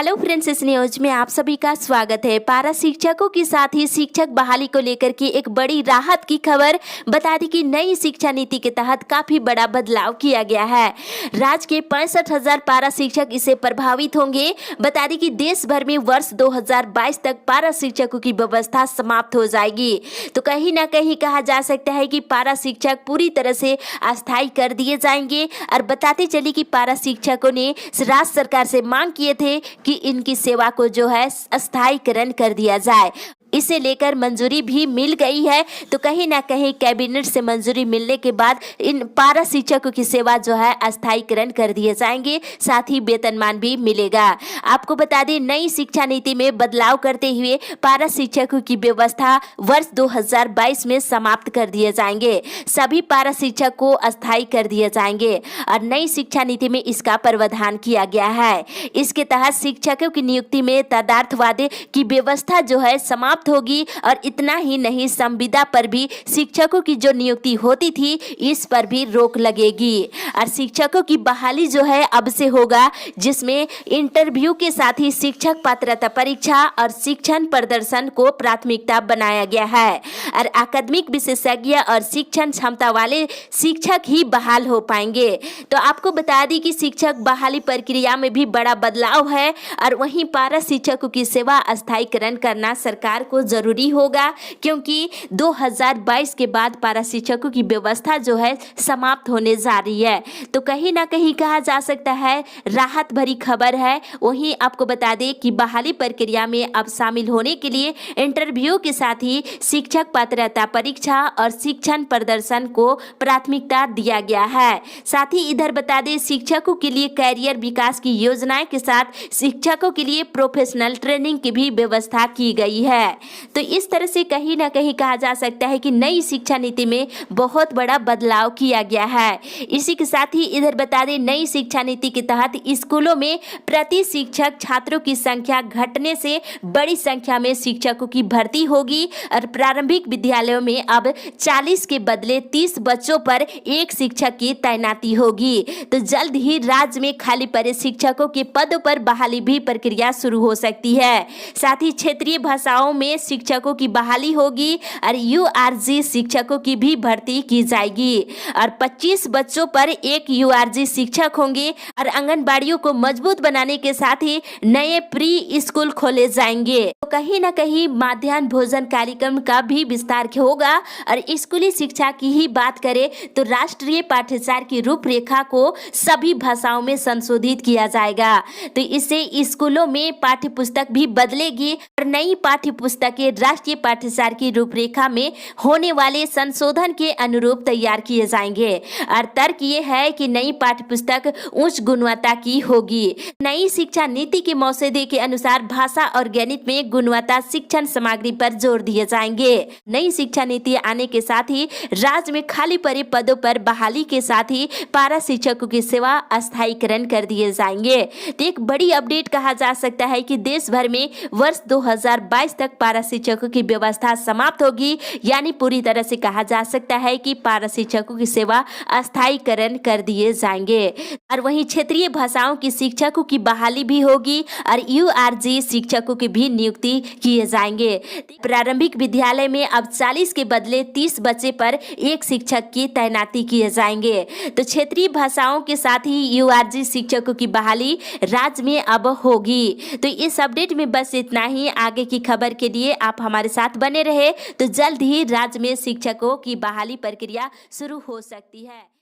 Hello friends, इस news में आप सभी का स्वागत है। पारा शिक्षकों के साथ ही शिक्षक बहाली को लेकर के एक बड़ी राहत की खबर। बता दें कि नई शिक्षा नीति के तहत काफी बड़ा बदलाव किया गया है। राज्य के 65,000 पारा शिक्षक इससे प्रभावित होंगे। बता दें कि देश भर में वर्ष 2022 तक पारा शिक्षकों की व्यवस्था समाप्त हो जाएगी। तो कहीं ना कहीं कहा जा सकता है कि पारा शिक्षक पूरी तरह से अस्थायी कर दिए जाएंगे। और बताते चले कि पारा शिक्षकों ने राज्य सरकार से मांग किए थे कि इनकी सेवा को जो है अस्थायीकरण कर दिया जाए। इसे लेकर मंजूरी भी मिल गई है। तो कहीं ना कहीं कैबिनेट से मंजूरी मिलने के बाद इन पारा शिक्षकों की सेवा जो है अस्थायीकरण कर दिए जाएंगे, साथ ही वेतनमान भी मिलेगा। आपको बता दें, नई शिक्षा नीति में बदलाव करते हुए पारा शिक्षकों की व्यवस्था वर्ष 2022 में समाप्त कर दिए जाएंगे। सभी पारा शिक्षक को अस्थायी कर दिए जाएंगे और नई शिक्षा नीति में इसका प्रावधान किया गया है। इसके तहत शिक्षकों की नियुक्ति में तदार्थवाद की व्यवस्था जो है समाप्त होगी। और इतना ही नहीं, संविदा पर भी शिक्षकों की जो नियुक्ति होती थी इस पर भी रोक लगेगी। और शिक्षकों की बहाली जो है अब से होगा, जिसमें इंटरव्यू के साथ ही शिक्षक पात्रता परीक्षा और शिक्षण प्रदर्शन को प्राथमिकता बनाया गया है। और अकादमिक विशेषज्ञ और शिक्षण क्षमता वाले शिक्षक ही बहाल हो पाएंगे। तो आपको बता दी कि शिक्षक बहाली प्रक्रिया में भी बड़ा बदलाव है। और वहीं पारा शिक्षकों की सेवा अस्थायीकरण करना सरकार को जरूरी होगा, क्योंकि 2022 के बाद पारा शिक्षकों की व्यवस्था जो है समाप्त होने जा रही है। तो कहीं ना कहीं कहा जा सकता है राहत भरी खबर है। वहीं आपको बता दें कि बहाली प्रक्रिया में अब शामिल होने के लिए इंटरव्यू के साथ ही शिक्षक पात्रता परीक्षा और शिक्षण प्रदर्शन को प्राथमिकता दिया गया है। साथ ही इधर बता दें, शिक्षकों के लिए कैरियर विकास की योजनाएं के साथ शिक्षकों के लिए प्रोफेशनल ट्रेनिंग की भी व्यवस्था की गई है। तो इस तरह से कहीं ना कहीं कहा जा सकता है कि नई शिक्षा नीति में बहुत बड़ा बदलाव किया गया है। इसी के साथ ही इधर बता दें, नई शिक्षा नीति के तहत स्कूलों में प्रति शिक्षक छात्रों की संख्या घटने से बड़ी संख्या में शिक्षकों की भर्ती होगी। और प्रारंभिक विद्यालयों में अब 40 के बदले 30 बच्चों पर एक शिक्षक की तैनाती होगी। तो जल्द ही राज्य में खाली पड़े शिक्षकों के पदों पर बहाली भी प्रक्रिया शुरू हो सकती है। साथ ही क्षेत्रीय भाषाओं में शिक्षकों की बहाली होगी और यूआरजी शिक्षकों की भी भर्ती की जाएगी। और 25 बच्चों पर एक यूआरजी शिक्षक होंगे। और आंगनबाड़ियों को मजबूत बनाने के साथ ही नए प्री स्कूल खोले जाएंगे। तो कहीं ना कहीं मध्याह्न भोजन कार्यक्रम का भी विस्तार होगा। और स्कूली शिक्षा की ही बात करें तो राष्ट्रीय पाठ्यक्रम की रूपरेखा को सभी भाषाओं में संशोधित किया जाएगा। तो इससे स्कूलों में पाठ्य पुस्तक भी बदलेगी और नई पाठ्य पुस्तकें राष्ट्रीय पाठ्यक्रम की रूपरेखा में होने वाले संशोधन के अनुरूप तैयार किए जाएंगे। और तर्क ये है कि नई पाठ्य पुस्तक उच्च गुणवत्ता की होगी। नई शिक्षा नीति के मसौदे के अनुसार भाषा और गणित में गुणवत्ता शिक्षण सामग्री पर जोर दिए जाएंगे। नई शिक्षा नीति आने के साथ ही राज्य में खाली पड़े पदों पर बहाली के साथ ही पारा शिक्षकों की सेवा अस्थायीकरण कर दिए जाएंगे। तो एक बड़ी अपडेट कहा जा सकता है कि देश भर में वर्ष 2022 तक पारा शिक्षकों की व्यवस्था समाप्त होगी। यानी पूरी तरह से कहा जा सकता है कि पारा शिक्षकों की सेवा अस्थायीकरण कर दिए जाएंगे। और वहीं क्षेत्रीय भाषाओं की शिक्षकों की बहाली भी होगी और यूआरजी शिक्षकों की भी नियुक्ति किए जाएंगे। प्रारंभिक विद्यालय में अब 40 के बदले 30 बच्चे पर एक शिक्षक की तैनाती किए जाएंगे। तो क्षेत्रीय भाषाओं के साथ ही यूआरजी शिक्षकों की बहाली राज्य में अब होगी। तो इस अपडेट में बस इतना ही। आगे की खबर के लिए आप हमारे साथ बने रहे। तो जल्द ही राज्य में शिक्षकों की बहाली प्रक्रिया शुरू हो सकती है।